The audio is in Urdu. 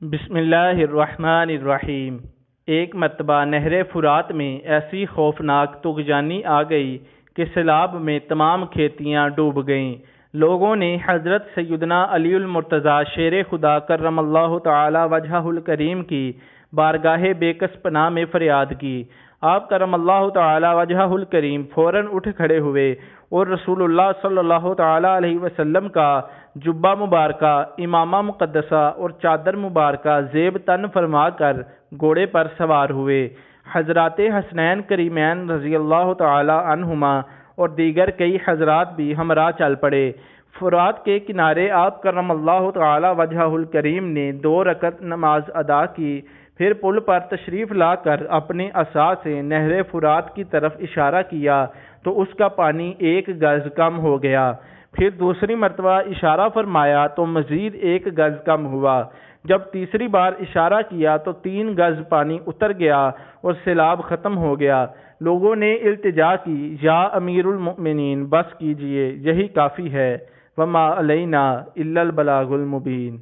بسم اللہ الرحمن الرحیم۔ ایک مرتبہ نہر فرات میں ایسی خوفناک طغیانی آ گئی کہ سیلاب میں تمام کھیتیاں ڈوب گئیں۔ لوگوں نے حضرت سیدنا علی المرتضیٰ شیر خدا کرم اللہ تعالی وجہہ الکریم کی بارگاہ بے کس پناہ میں فریاد کی۔ آپ کرم اللہ تعالی وجہہ الکریم فوراً اٹھ کھڑے ہوئے اور رسول اللہ صلی اللہ تعالی علیہ وسلم کا جبہ مبارکہ، امامہ مقدسہ اور چادر مبارکہ زیب تن فرما کر گھوڑے پر سوار ہوئے۔ حضرات حسنین کریمین رضی اللہ تعالی عنہما اور دیگر کئی حضرات بھی ہمراہ چل پڑے۔ فرات کے کنارے آپ کرم اللہ تعالی وجہہ الکریم نے 2 رکعت نماز ادا کی، پھر پل پر تشریف لا کر اپنے عصا سے نہر فرات کی طرف اشارہ کیا تو اس کا پانی 1 گز کم ہو گیا۔ پھر دوسری مرتبہ اشارہ فرمایا تو مزید 1 گز کم ہوا۔ جب تیسری بار اشارہ کیا تو 3 گز پانی اتر گیا اور سیلاب ختم ہو گیا۔ لوگوں نے التجا کی، یا امیر المؤمنین بس کیجئے، یہی کافی ہے۔ وما علینا الا البلاغ المبین۔